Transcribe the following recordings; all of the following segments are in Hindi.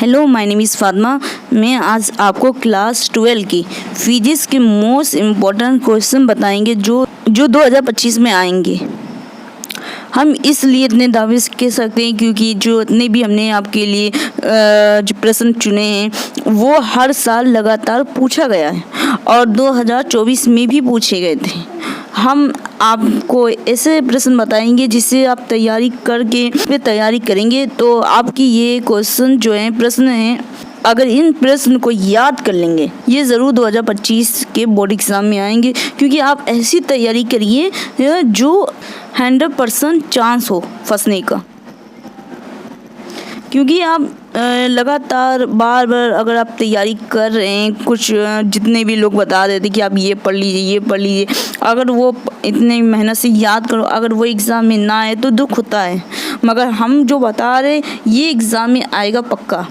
Hello, my name is Fatima. मैं आज आपको क्लास 12 की फिजिक्स के मोस्ट इम्पॉर्टेंट क्वेश्चन बताएंगे जो 2025 में आएंगे। हम इसलिए इतने दावे कह सकते हैं क्योंकि जो इतने भी हमने आपके लिए जो प्रश्न चुने हैं वो हर साल लगातार पूछा गया है और 2024 में भी पूछे गए थे। हम आपको ऐसे प्रश्न बताएंगे जिससे आप तैयारी करेंगे तो आपकी ये क्वेश्चन जो है प्रश्न हैं, अगर इन प्रश्न को याद कर लेंगे ये ज़रूर 2025 के बोर्ड एग्ज़ाम में आएंगे। क्योंकि आप ऐसी तैयारी करिए जो 100% चांस हो फंसने का। क्योंकि आप लगातार बार अगर आप तैयारी कर रहे हैं, कुछ जितने भी लोग बता देते कि आप ये पढ़ लीजिए, अगर वो इतने मेहनत से याद करो, अगर वो एग्ज़ाम में ना आए तो दुख होता है। मगर हम जो बता रहे ये एग्ज़ाम में आएगा पक्का,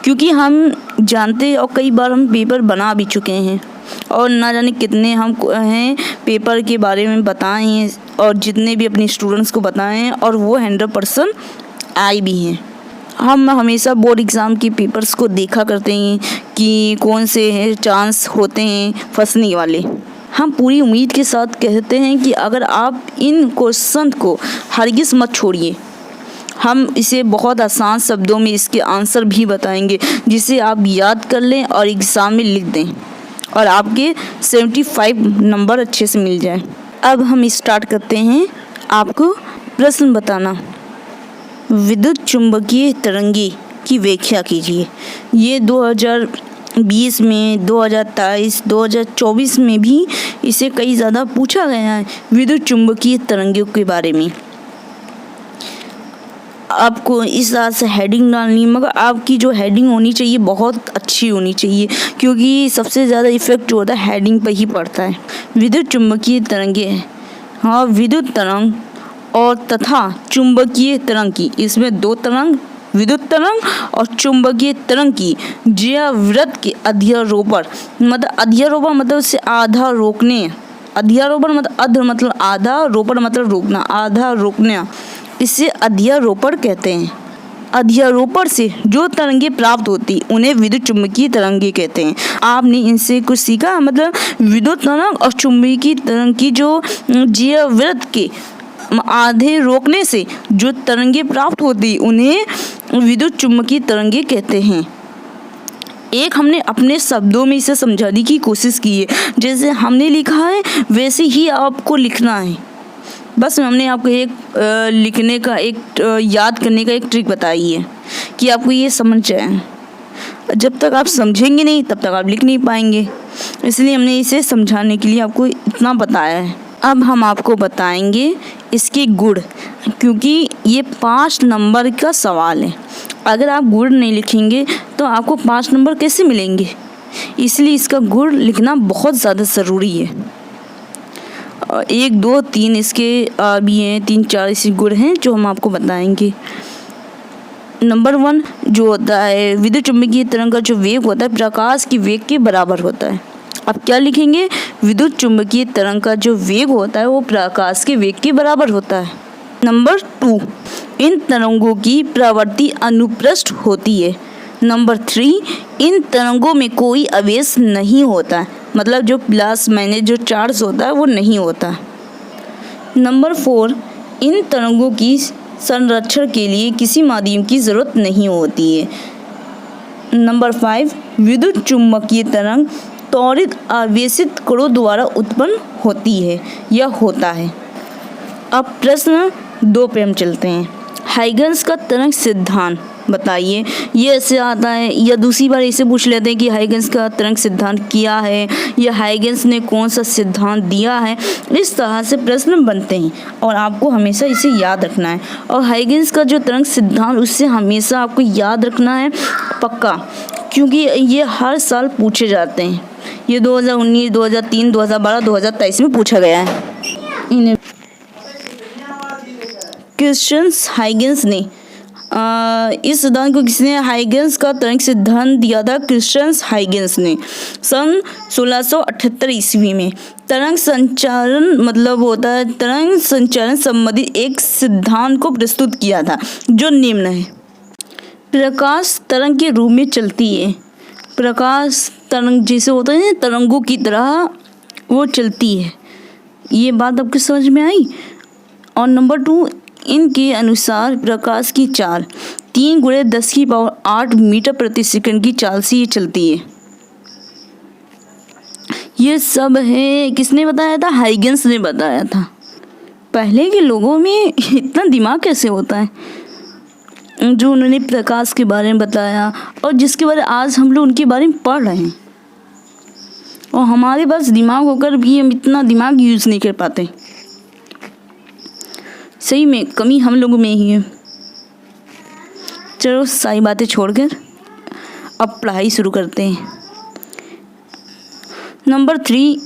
क्योंकि हम जानते हैं और कई बार हम पेपर बना भी चुके हैं और ना जाने कितने हम हैं पेपर के बारे में बताए हैं और जितने भी अपने स्टूडेंट्स को बताए हैं और वो 100% आए भी हैं। हम हमेशा बोर्ड एग्ज़ाम के पेपर्स को देखा करते हैं कि कौन से हैं चांस होते हैं फंसने वाले। हम पूरी उम्मीद के साथ कहते हैं कि अगर आप इन क्वेश्चन को हरगिज़ मत छोड़िए। हम इसे बहुत आसान शब्दों में इसके आंसर भी बताएंगे जिसे आप याद कर लें और एग्ज़ाम में लिख दें और आपके 75 नंबर अच्छे से मिल जाए। अब हम स्टार्ट करते हैं आपको प्रश्न बताना। विद्युत चुम्बकीय तरंगे की व्याख्या कीजिए। ये 2020 में, 2023, 2024 में भी इसे कई ज़्यादा पूछा गया है विद्युत चुम्बकीय तरंगों के बारे में। आपको इस तरह से हेडिंग डालनी, मगर आपकी जो हेडिंग होनी चाहिए बहुत अच्छी होनी चाहिए, क्योंकि सबसे ज़्यादा इफेक्ट जो होता है हेडिंग पर ही पड़ता है। विद्युत चुम्बकीय तरंगे, हाँ, विद्युत तरंग और तथा चुंबकीय तरंग की, इसमें दो तरंग, विद्युत तरंग और चुंबकीय तरंग की ज्यावृत्त के अध्यारोपण, मतलब अध्यारोपण मतलब से आधा रोकने, अध्यारोपण मतलब अध मतलब आधा, रोपण मतलब रोकना, आधा रोकना, इसे अध्यारोपण कहते हैं। अध्यारोपण से जो तरंगे प्राप्त होती उन्हें विद्युत चुम्बकीय तरंगे कहते हैं। आपने इनसे कुछ सीखा, मतलब विद्युत तरंग और चुंबकीय तरंग की जो ज्यावृत्त के आधे रोकने से जो तरंगे प्राप्त होती उन्हें विद्युत चुम्बकीय तरंगे कहते हैं। एक हमने अपने शब्दों में इसे समझाने की कोशिश की है, जैसे हमने लिखा है वैसे ही आपको लिखना है। बस हमने आपको एक लिखने का, एक याद करने का एक ट्रिक बताई है कि आपको ये समझ जाए। जब तक आप समझेंगे नहीं तब तक आप लिख नहीं पाएंगे, इसलिए हमने इसे समझाने के लिए आपको इतना बताया है। अब हम आपको बताएंगे इसके गुण, क्योंकि ये 5 नंबर का सवाल है। अगर आप गुण नहीं लिखेंगे तो आपको 5 नंबर कैसे मिलेंगे, इसलिए इसका गुण लिखना बहुत ज़्यादा ज़रूरी है। 1, 2, 3 इसके भी हैं, 3, 4 ऐसे गुण हैं जो हम आपको बताएंगे। नंबर 1 जो होता है, विद्युत चुम्बकीय तरंग का जो वेग होता है प्रकाश की वेग के बराबर होता है। अब क्या लिखेंगे, विद्युत चुम्बकीय तरंग का जो वेग होता है वो प्रकाश के वेग के बराबर होता है। नंबर 2, इन तरंगों की प्रवृत्ति अनुप्रस्थ होती है। नंबर 3, इन तरंगों में कोई आवेश नहीं होता है, मतलब जो प्लस माइनस जो चार्ज होता है वो नहीं होता। नंबर 4, इन तरंगों की संरक्षण के लिए किसी माध्यम की ज़रूरत नहीं होती है। नंबर 5, विद्युत चुम्बकीय तरंग त्वरित आवेशित कणों द्वारा उत्पन्न होती है या होता है। अब प्रश्न 2 पे हम चलते हैं। हाइगन्स का तरंग सिद्धांत बताइए। ये ऐसे आता है, या दूसरी बार इसे पूछ लेते हैं कि हाइगन्स का तरंग सिद्धांत क्या है या हाइगन्स ने कौन सा सिद्धांत दिया है। इस तरह से प्रश्न बनते हैं और आपको हमेशा इसे याद रखना है। और हाइगन्स का जो तरंग सिद्धांत उससे हमेशा आपको याद रखना है पक्का, क्योंकि ये हर साल पूछे जाते हैं। ये 2019, 2003, 2012, 2023 में पूछा गया है। क्रिस्टियन हाइगन्स ने इस सिद्धांत को, किसने हाइगन्स का तरंग सिद्धांत दिया था? क्रिस्टियन हाइगन्स ने सन 1678 ईस्वी में तरंग संचारण मतलब होता है तरंग संचारण संबंधी एक सिद्धांत को प्रस्तुत किया था जो निम्न है। प्रकाश तरंग के रूप में चलती है। प्रकाश तरंग जैसे होता है ना, तरंगों की तरह वो चलती है। ये बात आपको समझ में आई। और नंबर 2, इनके अनुसार प्रकाश की चाल 3 × 10⁸ मीटर प्रति सेकंड की चाल से ये चलती है। ये सब है, किसने बताया था? हाइगेंस ने बताया था। पहले के लोगों में इतना दिमाग कैसे होता है, जो उन्होंने प्रकाश के बारे में बताया और जिसके बारे आज हम लोग उनके बारे में पढ़ रहे हैं। और हमारे पास दिमाग होकर भी हम इतना दिमाग यूज़ नहीं कर पाते। सही में कमी हम लोगों में ही है। चलो सारी बातें छोड़कर अब पढ़ाई शुरू करते हैं। नंबर 3,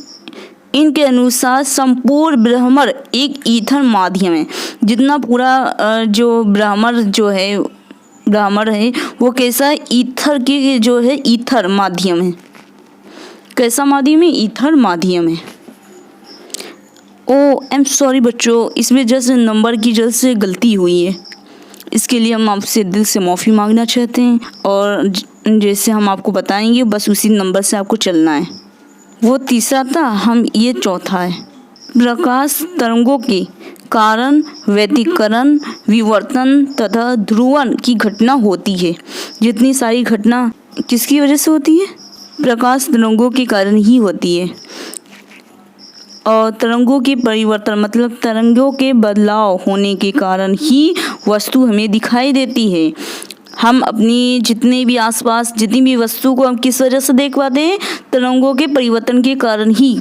इनके अनुसार संपूर्ण ब्रह्मांड एक ईथर माध्यम है। जितना पूरा जो ब्रह्मांड है वो कैसा है? ईथर के जो है ईथर माध्यम है। कैसा माध्यम है? ईथर माध्यम है। आई एम सॉरी बच्चों, इसमें जस्ट नंबर की वजह से गलती हुई है। इसके लिए हम आपसे दिल से माफ़ी मांगना चाहते हैं। और जैसे हम आपको बताएंगे बस उसी नंबर से आपको चलना है। वो तीसरा था, हम ये चौथा है। प्रकाश तरंगों के कारण व्यतिकरण, विवर्तन तथा ध्रुवण की घटना होती है। जितनी सारी घटना किसकी वजह से होती है? प्रकाश तरंगों के कारण ही होती है। और तरंगों के परिवर्तन मतलब तरंगों के बदलाव होने के कारण ही वस्तु हमें दिखाई देती है। हम अपनी जितने भी आसपास जितनी भी वस्तु को हम किस वजह से देख पाते हैं? तरंगों के परिवर्तन के कारण ही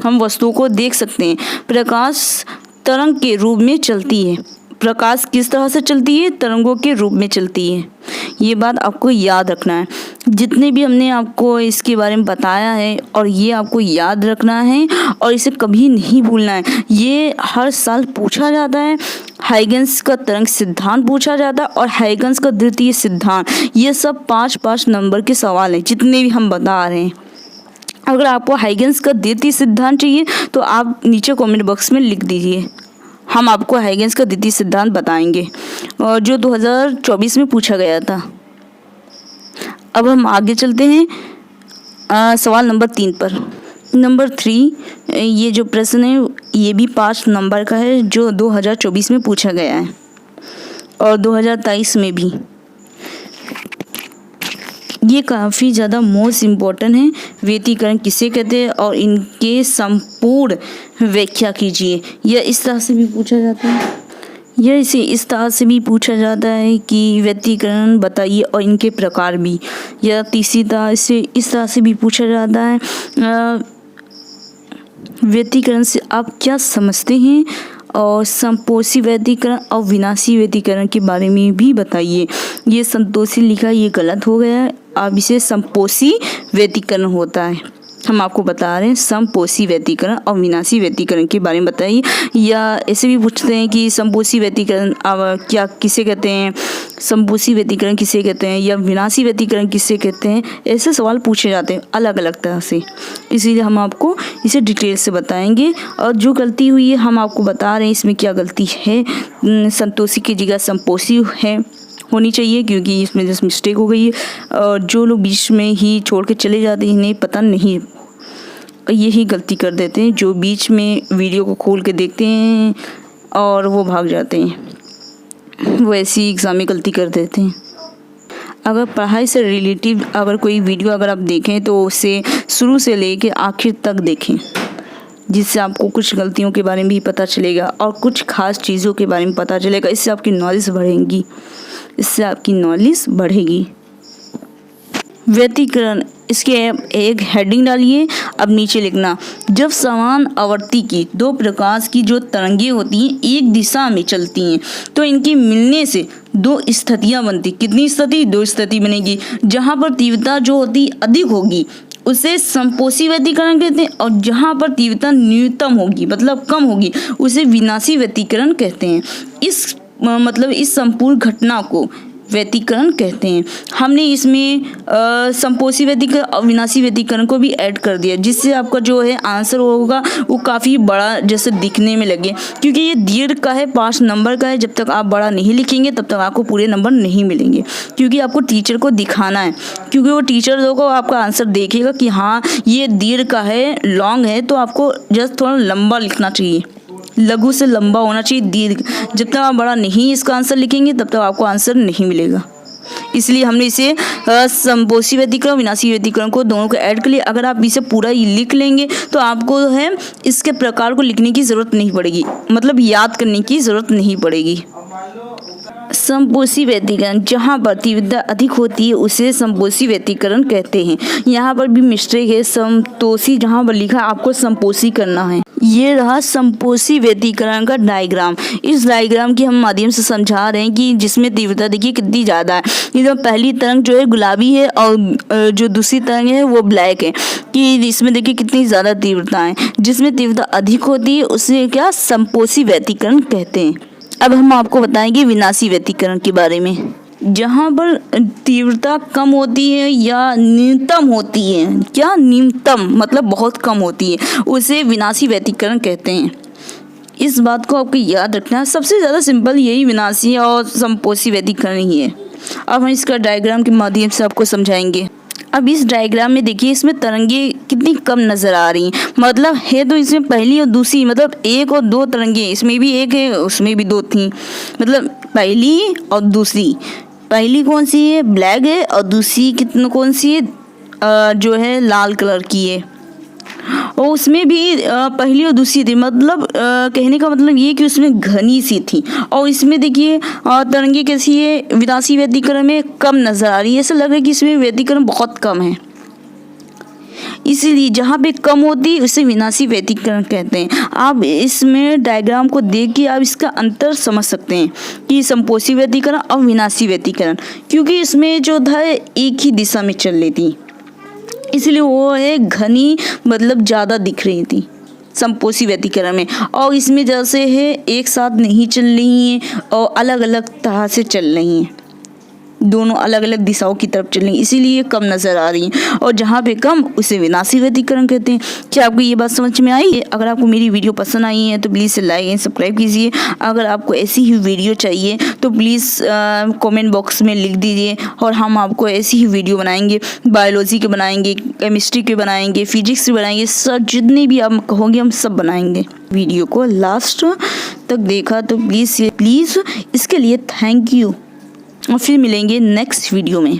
हम वस्तुओं को देख सकते हैं। प्रकाश तरंग के रूप में चलती है। प्रकाश किस तरह से चलती है? तरंगों के रूप में चलती है। ये बात आपको याद रखना है। जितने भी हमने आपको इसके बारे में बताया है और ये आपको याद रखना है और इसे कभी नहीं भूलना है। ये हर साल पूछा जाता है। हाइगेंस का तरंग सिद्धांत पूछा जाता है और हाइगेंस का द्वितीय सिद्धांत। ये सब 5-5 नंबर के सवाल हैं जितने भी हम बता रहे हैं। अगर आपको हाइगेंस का द्वितीय सिद्धांत चाहिए तो आप नीचे कमेंट बॉक्स में लिख दीजिए। हम आपको हाइगेंस का द्वितीय सिद्धांत बताएंगे और जो 2024 में पूछा गया था। अब हम आगे चलते हैं सवाल नंबर 3 पर। नंबर 3, ये जो प्रश्न है ये भी 5 नंबर का है जो 2024 में पूछा गया है और 2023 में भी। ये काफ़ी ज़्यादा मोस्ट इम्पोर्टेंट है। व्यतिकरण किसे कहते हैं और इनके संपूर्ण व्याख्या कीजिए। यह इस तरह से भी पूछा जाता है। यह इसे इस तरह से भी पूछा जाता है कि व्यतिकरण बताइए और इनके प्रकार भी। या तीसरी तरह से इस तरह से भी पूछा जाता है व्यतिकरण से आप क्या समझते हैं और संपोषी व्यतिकरण और विनाशी व्यतिकरण के बारे में भी बताइए। ये संतोषी लिखा, ये गलत हो गया है। अब इसे संपोषी व्यतिकरण होता है। हम आपको बता रहे हैं समपोषी व्यतिकरण और विनाशी व्यतिकरण के बारे में बताइए। या ऐसे भी पूछते हैं कि समपोषी व्यतिकरण क्या किसे कहते हैं, समपोषी व्यतिकरण किसे कहते हैं या विनाशी व्यतिकरण किसे कहते हैं। ऐसे सवाल पूछे जाते हैं अलग अलग तरह से, इसीलिए हम आपको इसे डिटेल से बताएंगे। और जो गलती हुई है हम आपको बता रहे हैं इसमें क्या गलती है। संतोषी की जगह समपोषी है होनी चाहिए क्योंकि इसमें जस्ट मिस्टेक हो गई है। और जो लोग बीच में ही छोड़ के चले जाते हैं इन्हें पता नहीं, यही गलती कर देते हैं जो बीच में वीडियो को खोल के देखते हैं और वो भाग जाते हैं, वो ऐसी एग्ज़ाम में गलती कर देते हैं। अगर पढ़ाई से रिलेटिव अगर कोई वीडियो अगर आप देखें तो उसे शुरू से लेके आखिर तक देखें, जिससे आपको कुछ गलतियों के बारे में भी पता चलेगा और कुछ खास चीज़ों के बारे में पता चलेगा। इससे आपकी नॉलेज बढ़ेगी, इससे आपकी नॉलेज बढ़ेगी। व्यतिकरण, इसके एक हेडिंग डालिए। अब नीचे लिखना, जब समान आवर्ती की 2 प्रकाश की जो तरंगें होती हैं एक दिशा में चलती हैं तो इनके मिलने से 2 स्थितियाँ बनती। कितनी स्थिति? 2 स्थिति बनेगी। जहाँ पर तीव्रता जो होती अधिक होगी उसे समपोषी व्यतिकरण कहते हैं और जहाँ पर तीव्रता न्यूनतम होगी मतलब कम होगी उसे विनाशी व्यतिकरण कहते हैं। इस संपूर्ण घटना को व्यतिकरण कहते हैं। हमने इसमें संपोषी व्यतिकरण और विनाशी व्यतिकरण को भी ऐड कर दिया, जिससे आपका जो है आंसर होगा वो काफ़ी बड़ा जैसे दिखने में लगे, क्योंकि ये दीर्घ का है, 5 नंबर का है। जब तक आप बड़ा नहीं लिखेंगे तब तक आपको पूरे नंबर नहीं मिलेंगे, क्योंकि आपको टीचर को दिखाना है, क्योंकि वो टीचर लोगों को आपका आंसर देखेगा कि हाँ ये दीर्घ का है, लॉन्ग है, तो आपको जस्ट थोड़ा लंबा लिखना चाहिए, लघु से लंबा होना चाहिए दीर्घ। जब तक आप बड़ा नहीं इसका आंसर लिखेंगे तब तक आपको आंसर नहीं मिलेगा। इसलिए हमने इसे संपोषी व्यतिकरण, विनाशी व्यतिकरण को दोनों को ऐड कर लिया। अगर आप इसे पूरा ही लिख लेंगे तो आपको है इसके प्रकार को लिखने की ज़रूरत नहीं पड़ेगी, मतलब याद करने की ज़रूरत नहीं पड़ेगी। संपोषी व्यतिकरण, जहाँ पर तीव्रता अधिक होती है उसे संपोषी व्यतिकरण कहते हैं। यहाँ पर भी मिस्टेक है, संतोषी जहाँ पर लिखा आपको संपोषी करना है। ये रहा संपोषी व्यतिकरण का डायग्राम। इस डायग्राम के हम माध्यम से समझा रहे हैं कि जिसमें तीव्रता देखिए कितनी ज़्यादा है। ये जो पहली तरंग जो है गुलाबी है और जो दूसरी तरंग है वो ब्लैक है, कि इसमें देखिए कितनी ज़्यादा तीव्रता है। जिसमें तीव्रता अधिक होती है उसे क्या संपोषी व्यतिकरण कहते हैं। अब हम आपको बताएंगे विनाशी व्यतिकरण के बारे में। जहाँ पर तीव्रता कम होती है या न्यूनतम होती है, क्या न्यूनतम मतलब बहुत कम होती है, उसे विनाशी व्यतिकरण कहते हैं। इस बात को आपको याद रखना है। सबसे ज़्यादा सिंपल यही विनाशी और संपोषी व्यतिकरण ही है। अब हम इसका डायग्राम के माध्यम से आपको समझाएंगे। अब इस डायग्राम में देखिए इसमें तरंगे कितनी कम नज़र आ रही हैं, मतलब है तो इसमें पहली और दूसरी, मतलब 1 और 2 तरंगे, इसमें भी 1 है उसमें भी 2 थी, मतलब पहली और दूसरी। पहली कौन सी है, ब्लैक है, और दूसरी कौन सी है, जो है लाल कलर की है। और उसमें भी पहली और दूसरी थी, मतलब कहने का मतलब ये कि उसमें घनी सी थी। और इसमें देखिए तरंगे कैसी है, विनाशी व्यतिकरण में कम नज़र आ रही है, ऐसा लग रहा है कि इसमें व्यतिकरण बहुत कम है। इसीलिए जहाँ पे कम होती है उसे विनाशी व्यतिकरण कहते हैं। आप इसमें डायग्राम को देख के आप इसका अंतर समझ सकते हैं कि संपोषी व्यतिकरण और विनाशी व्यतिकरण, क्योंकि इसमें जो था एक ही दिशा में चल रही थी, इसलिए वो है घनी, मतलब ज़्यादा दिख रही थी संपोषी व्यतिकरण में। और इसमें जैसे है एक साथ नहीं चल रही हैं और अलग अलग तरह से चल रही हैं, दोनों अलग अलग दिशाओं की तरफ चल रही हैं, इसीलिए कम नज़र आ रही हैं। और जहाँ पे कम उसे विनाशी व्यतिकरण कहते हैं। क्या आपको ये बात समझ में आई है? अगर आपको मेरी वीडियो पसंद आई है तो प्लीज़ लाइक एंड सब्सक्राइब कीजिए। अगर आपको ऐसी ही वीडियो चाहिए तो प्लीज़ कमेंट बॉक्स में लिख दीजिए, और हम आपको ऐसी ही वीडियो बनाएंगे। बायोलॉजी के बनाएंगे, केमिस्ट्री के बनाएंगे, फिजिक्स के बनाएंगे, सब जितने भी आप कहोगे हम सब बनाएंगे। वीडियो को लास्ट तक देखा तो प्लीज़ इसके लिए थैंक यू, और फिर मिलेंगे नेक्स्ट वीडियो में।